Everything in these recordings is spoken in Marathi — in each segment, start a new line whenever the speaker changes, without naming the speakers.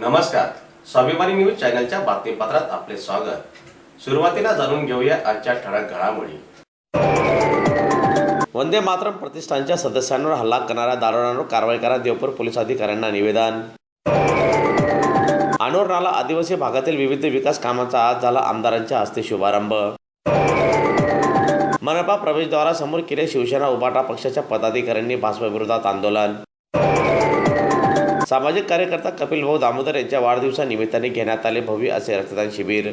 नमस्कार, स्वाभिमानी न्यूज चॅनलच्या बातमीपत्रात आपले स्वागत। सुरुवातीला जाणून घेऊया आजच्या ठळक घडामोडी। वंदे मातरम प्रतिष्ठानच्या सदस्यांवर हल्ला करणाऱ्या दारुड्यांवर कारवाई करा, देवपूर पोलीस अधिकाऱ्यांना निवेदन। अनोर नाला आदिवासी भागातील विविध विकास कामांचा आज झाला आमदारांच्या हस्ते शुभारंभ। मनपा प्रवेशद्वारासमोर केले शिवसेना उभाटा पक्षाच्या पदाधिकाऱ्यांनी भाजपविरोधात आंदोलन। सामाजिक कार्यकर्ता कपिल भाऊ दामोदर यांच्या वाढदिवसानिमित्ताने घेण्यात आले भव्य असे रक्तदान शिबिर।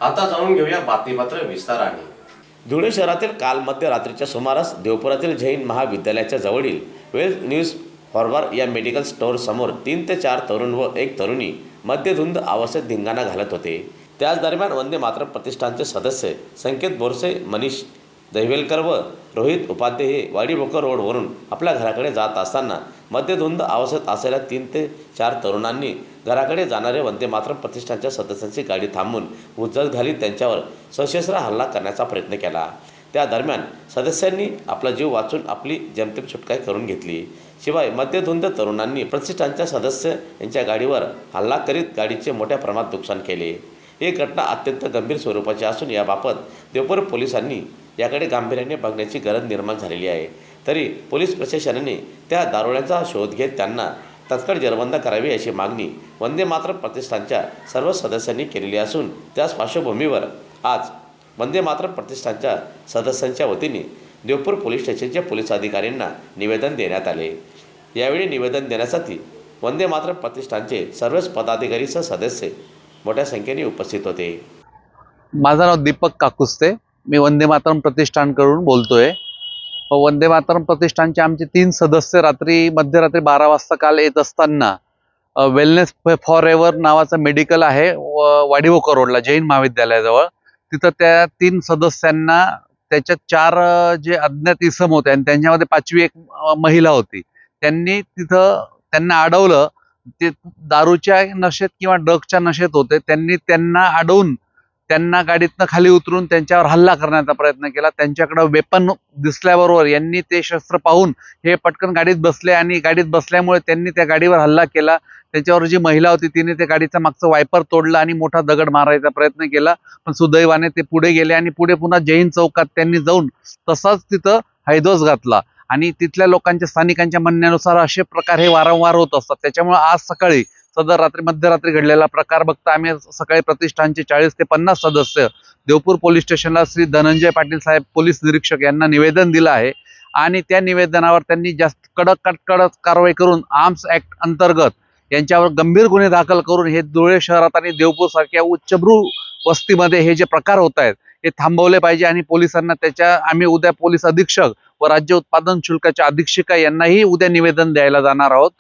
आता जाणून घेऊया बातमीपत्र विस्ताराने। धुळे शहरातील काल मध्यरात्रीच्या सुमारास देवपुरातील जैन महाविद्यालयाच्या जवळील वेल न्यूज फॉरवर्ड या मेडिकल स्टोअर समोर 3 ते 4 तरुण व एक तरुणी मध्यधुंद अवस्थेत धिंगाणा घालत होते। त्याच दरम्यान वंदे मातरम प्रतिष्ठानचे सदस्य संकेत बोरसे, मनीष दहिवेलकर व रोहित उपाध्याय हे वाडीभोकर रोडवरून आपल्या घराकडे जात असताना मध्यधुंद अवस्थेत असलेल्या 3 ते 4 तरुणांनी घराकडे जाणारे वंदे मातरम प्रतिष्ठानच्या सदस्यांची गाडी थांबवून उज्जत घालीत त्यांच्यावर सशस्त्र हल्ला करण्याचा प्रयत्न केला। त्या दरम्यान सदस्यांनी आपला जीव वाचून आपली जेमतेम सुटका करून घेतली। शिवाय मध्यधुंद तरुणांनी प्रतिष्ठानच्या सदस्य यांच्या गाडीवर हल्ला करीत गाडीचे मोठ्या प्रमाणात नुकसान केले। ही घटना अत्यंत गंभीर स्वरूपाची असून याबाबत देवपूर पोलिसांनी याकडे गांभीर्याने बघण्याची गरज निर्माण झालेली आहे। तरी पोलीस प्रशासनाने त्या दारुड्यांचा शोध घेत त्यांना तत्काळ जेरबंद करावी अशी मागणी वंदे मातरम प्रतिष्ठानच्या सर्व सदस्यांनी केलेली असून त्याच पार्श्वभूमीवर आज वंदे मातरम प्रतिष्ठानच्या सदस्यांच्या वतीने देवपूर पोलीस स्टेशनच्या पोलीस अधिकाऱ्यांना निवेदन देण्यात आले। यावेळी निवेदन देण्यासाठी वंदे मातरम प्रतिष्ठानचे सर्वच पदाधिकारी व सदस्य मोठ्या संख्येने उपस्थित होते।
माझं नाव दीपक काकुस्ते, मी वंदे मातरम प्रतिष्ठानकडून बोलतोय। वंदे मातरम प्रतिष्ठानचे आमचे 3 सदस्य मध्यरात्री 12 वाजता काल येत असताना वेलनेस फॉर एव्हर नावाचं मेडिकल आहे वाडीभोकर रोडला जैन महाविद्यालयाजवळ, तिथं त्या 3 सदस्यांना त्याच्यात 4 जे अज्ञात इसम होते आणि त्यांच्यामध्ये 5वी एक महिला होती, त्यांनी तिथं त्यांना अडवलं। ते दारूच्या नशेत किंवा ड्रगच्या नशेत होते। त्यांनी त्यांना अडवून त्यांना गाडीतनं खाली उतरून त्यांच्यावर हल्ला करण्याचा प्रयत्न केला। त्यांच्याकडे वेपन दिसल्याबरोबर यांनी ते शस्त्र पाहून हे पटकन गाडीत बसले आणि गाडीत बसल्यामुळे त्यांनी त्या गाडीवर हल्ला केला। त्याच्यावर जी महिला होती तिने त्या गाडीचं मागचं वायपर तोडलं आणि मोठा दगड मारायचा प्रयत्न केला, पण सुदैवाने ते पुढे गेले आणि पुढे पुन्हा जैन चौकात त्यांनी जाऊन तसाच तिथं हैदोस घातला आणि तिथल्या लोकांच्या स्थानिकांच्या म्हणण्यानुसार असे प्रकार हे वारंवार होत असतात। त्याच्यामुळे आज सकाळी मध्यरात्री घडलेला प्रकार बघता आम्ही सकाळी प्रतिष्ठानचे 40 ते 50 सदस्य देवपूर पोलीस स्टेशनला श्री धनंजय पाटील साहेब पोलीस निरीक्षक यांना निवेदन दिलं आहे आणि त्या निवेदनावर त्यांनी जास्त कडक कारवाई करून आर्म्स ऍक्ट अंतर्गत यांच्यावर गंभीर गुन्हे दाखल करून हे धुळे शहरात आणि देवपूर सारख्या उच्चभ्रू वस्तीमध्ये हे जे प्रकार होत आहेत हे थांबवले पाहिजे आणि पोलिसांना आम्ही उद्या पोलीस अधीक्षक व राज्य उत्पादन शुल्काच्या अधीक्षिका यांनाही उद्या निवेदन द्यायला जाणार आहोत।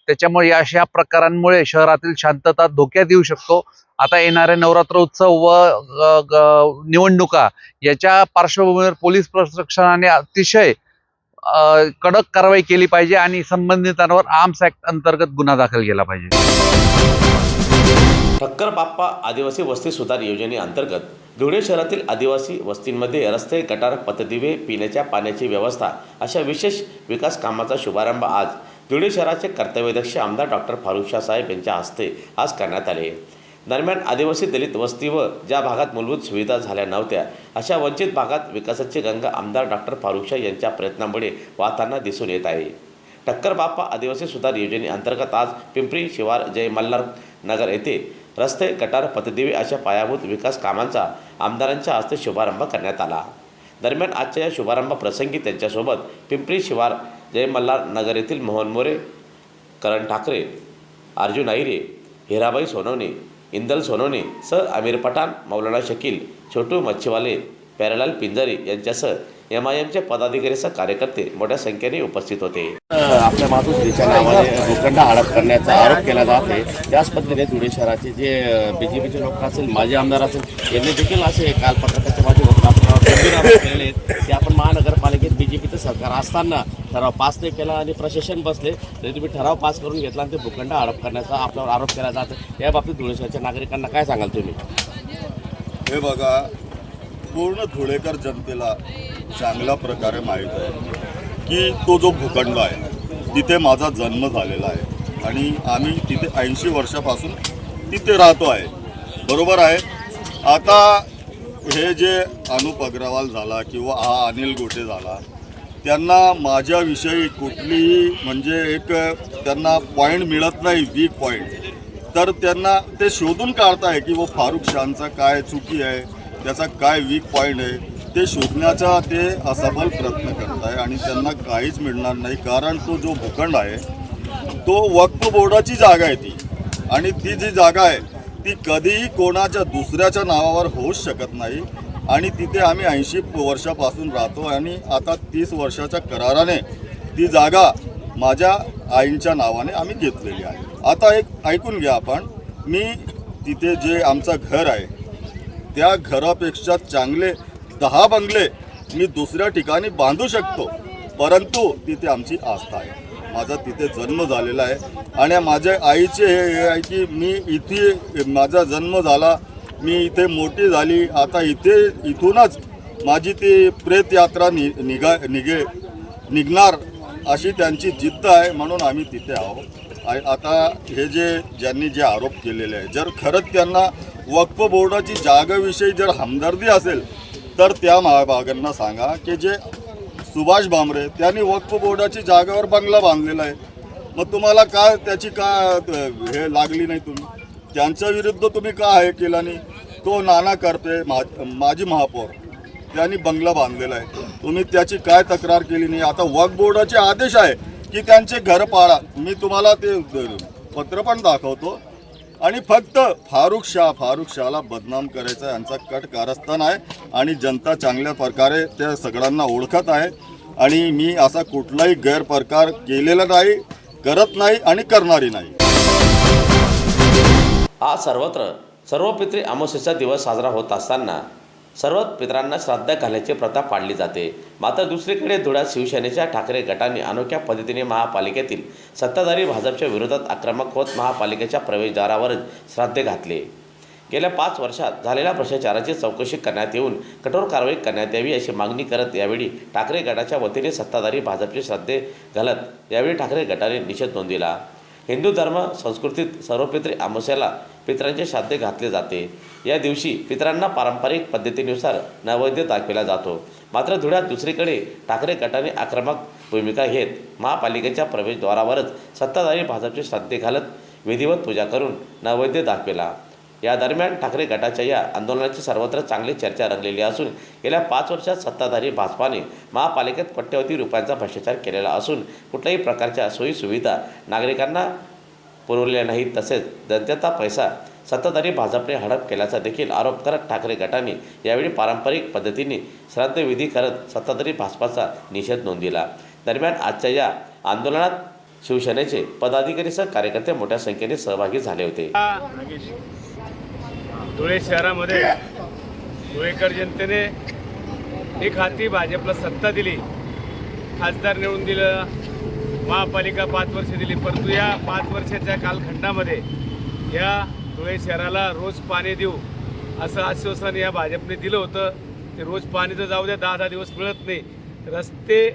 त्याच्यामुळे या अशा प्रकारांमुळे शहरातील शांतता धोक्यात येऊ शकतो। आता येणारे नवरात्र उत्सव व निवडणुका याच्या पार्श्वभूमीवर पोलीस प्रशासनाने अतिशय कडक कारवाई केली पाहिजे आणि संबंधितांवर आर्म्स ऍक्ट अंतर्गत गुन्हा दाखल केला पाहिजे।
ठक्कर बाप्पा आदिवासी वस्ती सुधार योजनेअंतर्गत धुळे शहरातील आदिवासी वस्तींमध्ये रस्ते, गटार, पथदिवे, पिण्याच्या पाण्याची व्यवस्था अशा विशेष विकास कामाचा शुभारंभ आज धुळे शहराचे कर्तव्यदक्ष आमदार डॉक्टर फारुखशाह साहेब यांच्या हस्ते आज करण्यात आले। दरम्यान आदिवासी दलित वस्ती व ज्या भागात मूलभूत सुविधा झाल्या नव्हत्या अशा वंचित भागात विकासाची गंगा आमदार डॉक्टर फारुखशाह यांच्या प्रयत्नांमुळे वाहताना दिसून येत आहे। ठक्कर बाप्पा आदिवासी सुधार योजनेअंतर्गत आज पिंपरी शिवार जय मल्हार नगर येथे रस्ते, गटार, पथदिवे अशा पायाभूत विकास कामांचा आमदारांच्या हस्ते शुभारंभ करण्यात आला। दरम्यान आजच्या या शुभारंभ प्रसंगी त्यांच्यासोबत पिंपरी शिवार जय मल्हार नगर येथील मोहन मोरे, करण ठाकरे, अर्जुन आहिरे, हिराबाई सोनवणे, इंदल सोनवणे सर अमीर पठाण, मौलाना शकील, छोटू मच्छीवाले, प्यारेलाल पिंजारी यांच्यासह MIMचे पदाधिकारीसह कार्यकर्ते मोठ्या संख्येने उपस्थित होते। आपल्या मातोश्रीच्या नावाने भूखंड हडप करण्याचा आरोप केला जात आहे। त्याच पद्धतीने धुळे शहराचे जे BJPचे लोक असेल, माजी आमदार असेल, यांनी देखील असे काल पत्रकाच्या माध्यमातून गंभीर आरोप केलेले आहेत की आपण महानगरपालिकेत BJPचं सरकार असताना ठराव पास नाही केला आणि प्रशासन बसले तरी तुम्ही ठराव पास करून घेतला आणि ते भूखंड हडप करण्याचा आपल्यावर आरोप केला जात आहे। या बाबतीत धुळे शहराच्या नागरिकांना काय सांगाल तुम्ही?
हे बघा, पूर्ण धुळेकर जनतेला चांगल्या प्रकारे माहीत आहे की तो जो भूखंड आहे तिथे माझा जन्म झालेला आहे। आणि आम्ही तिथे 80 वर्षापासून तिथे राहतो आहे. बरोबर आहे. आता हे जे अनुप अग्रवाल झाला किंवा हा अनिल गोटे झाला, त्यांना माझ्याविषयी कुठलीही म्हणजे एक त्यांना पॉईंट मिळत नाही, वीक पॉईंट. तर त्यांना ते शोधून काढताय की वो फारुख शाहचा काय चुकी आहे, त्याचा काय वीक पॉईंट आहे, ते शोधण्याचा ते असफल प्रयत्न करत आहे. आणि त्यांना काहीच मिळणार नाही, कारण तो जो भूखंड आहे तो वक्फ बोर्डाची जागा आहे ती. आणि ती जी जागा आहे ती कधीही कोणाच्या दुसऱ्याच्या नावावर होऊच शकत नाही. आणि तिथे आम्ही 80 वर्षापासून राहतो आणि आता 30 वर्षाच्या कराराने ती जागा माझ्या आईंच्या नावाने आम्ही घेतलेली आहे. आता एक ऐकून घ्या आपण, मी तिथे जे आमचं घर आहे त्या घरापेक्षा चांगले 10 बंगले मी दुसऱ्या ठिकाणी बांधू शकतो, परंतु तिथे आमची आस्था आहे. माझा तिथे जन्म झालेला आहे आणि माझ्या आईचे हे आहे की मी इथे माझा जन्म झाला, मी इथे मोठी झाली, आता इथूनच माझी ती प्रेतयात्रा निघणार अशी त्यांची जिद्द आहे, म्हणून आम्ही तिथे आहोत. आता हे ज्यांनी जे आरोप केलेले आहे, जर खरंच त्यांना वक्फ बोर्डाची जागेविषयी जर हमदर्दी असेल तर त्या महाभागांना सांगा की जे सुभाष भामरे त्यांनी वक्फ बोर्डाची जागेवर बंगला बांधलेला आहे, मग तुम्हाला काय त्याची हे लागली नाही, तुम्ही त्यांच्या विरुद्ध तुम्ही का हे केलं नाही. तो नाना करपे माजी महापौर त्यांनी बंगला बांधलेला आहे, तुम्ही त्याची काय तक्रार केली नाही. आता वक्फ बोर्डाचे आदेश आहे की त्यांचे घर पाडा, मी तुम्हाला ते पत्र पण दाखवतो. आणि फक्त फारुख शाहला बदनाम करायचा यांचा कट कारस्थान आहे आणि जनता चांगल्या प्रकारे त्या सगळ्यांना ओळखत आहे. आणि मी असा कुठलाही गैरप्रकार केलेला नाही, करत नाही आणि करणारी नाही.
आज सर्वत्र सर्व पितृ अमावस्येचा दिवस साजरा होत असताना सर्व पितरांना श्राद्ध घालण्याची प्रथा पाळली जाते. मात्र दुसरीकडे धुळ्यात शिवसेनेच्या ठाकरे गटाने अनोख्या पद्धतीने महापालिकेतील सत्ताधारी भाजपच्या विरोधात आक्रमक होत महापालिकेच्या प्रवेशद्वारावरच श्राद्धे घातले. गेल्या 5 वर्षात झालेल्या भ्रष्टाचाराची चौकशी करण्यात येऊन कठोर कारवाई करण्यात यावी अशी मागणी करत यावेळी ठाकरे गटाच्या वतीने सत्ताधारी भाजपचे श्राद्धे घालत यावेळी ठाकरे गटाने निषेध नोंदविला. हिंदू धर्म संस्कृतीत सर्व पितृ अमावस्येला पितरांचे श्राद्धे घातले जाते. या दिवशी पितरांना पारंपरिक पद्धतीनुसार नैवेद्य दाखविला जातो. मात्र धुळ्यात दुसरीकडे ठाकरे गटाने आक्रमक भूमिका घेत महापालिकेच्या प्रवेशद्वारावरच सत्ताधारी भाजपचे श्राद्धे घालत विधिवत पूजा करून नैवेद्य दाखविला. या दरम्यान ठाकरे गटाच्या या आंदोलनाची सर्वत्र चांगली चर्चा रंगलेली असून गेल्या 5 वर्षात सत्ताधारी भाजपाने महापालिकेत कोट्यवधी रुपयांचा भ्रष्टाचार केलेला असून कुठल्याही प्रकारच्या सोयीसुविधा नागरिकांना पुरवलेल्या नाहीत. तसेच जनतेचा पैसा सत्ताधारी भाजपने हडप केल्याचा देखील आरोप करत ठाकरे गटाने यावेळी पारंपरिक पद्धतीने श्राद्धविधी करत सत्ताधारी भाजपाचा निषेध नोंदविला. दरम्यान आजच्या या आंदोलनात शिवसेनेचे पदाधिकारीसह कार्यकर्ते मोठ्या संख्येने सहभागी झाले होते.
धुळे शहरामध्ये धुळेकर जनतेने एक हाती भाजपला सत्ता दिली, खासदार निवडून दिलं, महापालिका 5 वर्ष दिली. परंतु या 5 वर्षाच्या कालखंडामध्ये या धुळे शहराला रोज पाणी देऊ असं आश्वासन या भाजपने दिलं होतं. ते रोज पाणी तर जाऊ द्या, 10-10 दिवस मिळत नाही. रस्ते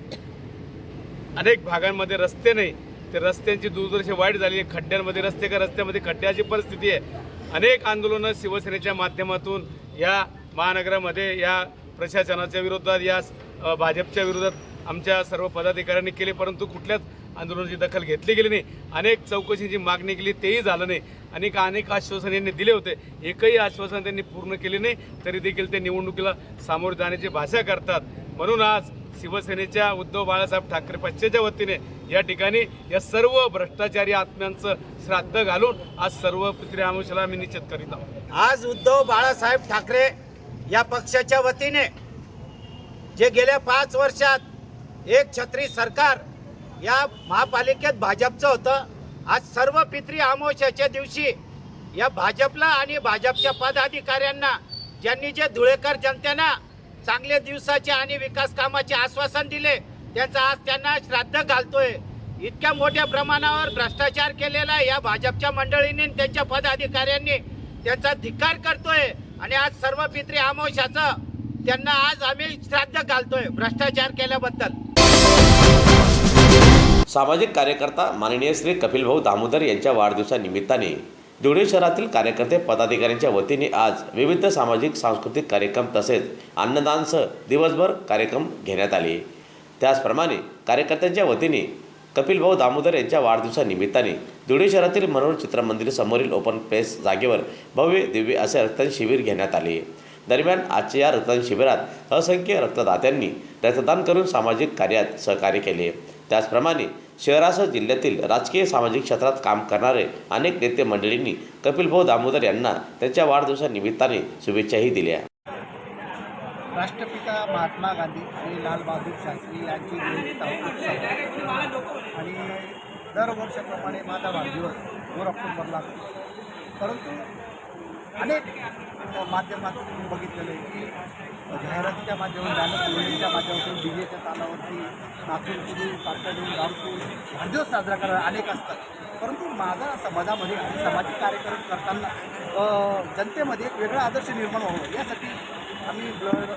अनेक भागांमध्ये रस्ते नाही, ते रस्त्यांची दुर्दशा वाईट झाली आहे. खड्ड्यांमध्ये रस्ते का रस्त्यामध्ये खड्ड्याची परिस्थिती आहे. अनेक आंदोलनं शिवसेनेच्या माध्यमातून या महानगरामध्ये या प्रशासनाच्या विरोधात या भाजपच्या विरोधात आमच्या सर्व पदाधिकाऱ्यांनी केले, परंतु कुठल्याच आंदोलनाची दखल घेतली गेली नाही. अनेक चौकशीची मागणी केली, तेही झालं नाही. अनेक आश्वासन यांनी दिले होते, एकही आश्वासन त्यांनी पूर्ण केले नाही. तरी देखील ते निवडणुकीला सामोरे जाण्याची भाषा करतात. म्हणून आज शिवसेनेच्या उद्धव बाळासाहेब ठाकरे पक्षाच्या वतीने या ठिकाणी या सर्व भ्रष्टाचारी आत्म्यांचं श्राद्ध घालून आज सर्व पितृ अमावस्येला आम्ही निषेध करीत आहोत.
आज उद्धव बाळासाहेब ठाकरे या पक्षाच्या वतीने जे गेल्या 5 वर्षात एक छत्री सरकार या महापालिकेत भाजपचं होतं, आज सर्व पितृ अमावस्येच्या दिवशी या भाजपला आणि भाजपच्या पदाधिकाऱ्यांना ज्यांनी जे धुळेकर जनतेला चांगल्या दिवसाचे आणि विकास कामाचे आश्वासन दिले, त्यांचा आज त्यांना श्राद्ध घालतोय. इतक्या मोठ्या प्रमाणावर भ्रष्टाचार केलेला या भाजपच्या मंडळींनी, त्यांच्या पदाधिकाऱ्यांनी त्यांचा धिक्कार करतोय. आणि आज सर्व पितृ अमावस्याचं त्यांना आज आम्ही श्राद्ध घालतोय भ्रष्टाचार केल्याबद्दल.
सामाजिक कार्यकर्ता माननीय श्री कपिलभाऊ दामोदर यांच्या वाढदिवसानिमित्ताने धुळे शहरातील कार्यकर्ते पदाधिकाऱ्यांच्या वतीने आज विविध सामाजिक सांस्कृतिक कार्यक्रम तसेच अन्नदानसह दिवसभर कार्यक्रम घेण्यात आले। त्याचप्रमाणे कार्यकर्त्यांच्या वतीने कपिलभाऊ दामोदर यांच्या वाढदिवसानिमित्ताने धुळे शहरातील मनोहर चित्रमंदिर समोरील ओपन स्पेस जागेवर भव्य दिव्य असे रक्तदान शिबिर घेण्यात आले। दरम्यान आजच्या या रक्तदान शिबिरात असंख्य रक्तदात्यांनी रक्तदान करून सामाजिक कार्यात सहकार्य केले। त्याचप्रमाणे शहरासह जिल्ह्यातील राजकीय सामाजिक क्षेत्रात काम करणारे अनेक नेते मंडळींनी कपिलभाऊ दामोदर यांना त्यांच्या वाढदिवसानिमित्ताने शुभेच्छाही दिल्या।
राष्ट्रपिता महात्मा गांधी आणि लालबहादूर शास्त्री यांची जयंती आणि दरवर्षाप्रमाणे माझा वाढदिवस 2 ऑक्टोबरला असतो। परंतु अनेक माध्यमातून बघितलेलं आहे की जाहिरातीच्या माध्यमातून गाण्याच्या माध्यमातून डीजेच्या तालावरती नाचून कुदी पात्र देऊन गावतून वाढदिवस साजरा करणारे अनेक असतात। परंतु माझा समाजामध्ये आणि सामाजिक कार्यक्रम करताना जनतेमध्ये एक वेगळा आदर्श निर्माण व्हावा यासाठी आम्ही ब्लड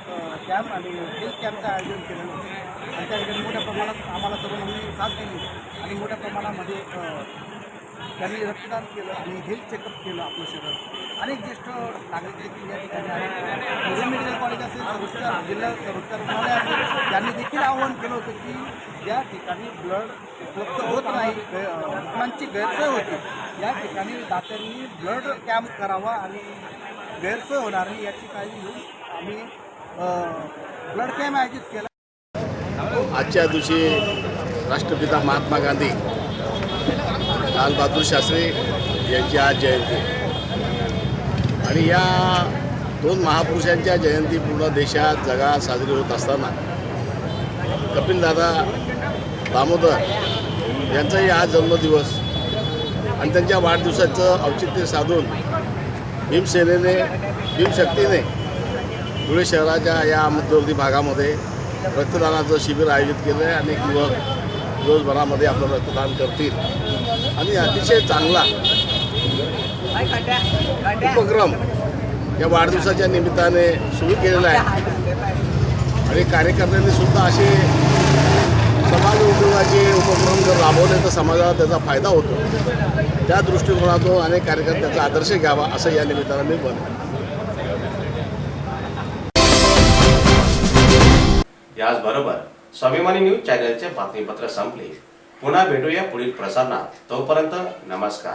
कॅम्प आणि हेल्थ कॅम्पचं आयोजन केलेलं होतं आणि त्या ठिकाणी मोठ्या प्रमाणात आम्हाला सर्वांनी साथ दिली आणि मोठ्या प्रमाणामध्ये त्यांनी रक्तदान केलं आणि हेल्थ चेकअप केलं आपलं शरीर। अनेक ज्येष्ठ नागरिक देखील या ठिकाणी आले। मेडिकल कॉलेज असेल सर्वोच्च जिल्हा सर्वोच्च रुग्णालय असेल त्यांनी देखील आवाहन केलं होतं की या ठिकाणी ब्लड उपलब्ध होत नाही, रुग्णांची गैरसोय होती, या ठिकाणी दात्यांनी ब्लड कॅम्प करावा आणि गैरसोय होणार नाही याची काळजी घेऊन आम्ही ब्लड कॅम्प आयोजित केला।
आजच्या दिवशी राष्ट्रपिता महात्मा गांधी लालबहादूर शास्त्री यांची आज जयंती आणि या 2 महापुरुषांच्या जयंती पूर्ण देशात जगात साजरी होत असताना कपिलदादा दामोदर यांचाही आज जन्मदिवस आणि त्यांच्या वाढदिवसाचं औचित्य साधून भीमसेनेने भीमशक्तीने धुळे शहराच्या या मध्यवर्ती भागामध्ये रक्तदानाचं शिबिर आयोजित केलं आहे। अनेक युवक दिवसभरामध्ये आपलं रक्तदान करतील आणि अतिशय चांगला उपक्रम या वाढदिवसाच्या निमित्ताने सुरू केलेला आहे आणि कार्यकर्त्यांनी सुद्धा असे समाज उपयोगाचे उपक्रम जर राबवले तर समाजाला त्याचा फायदा होतो। त्या दृष्टिकोनातून अनेक कार्यकर्त्यांचा आदर्श घ्यावा असं या निमित्तानं मी म्हणतो।
याचबरोबर स्वाभिमानी न्यूज चॅनलचे बातमीपत्र संपले। पुन्हा भेटूया पुढील प्रसारणात। तोपर्यंत नमस्कार।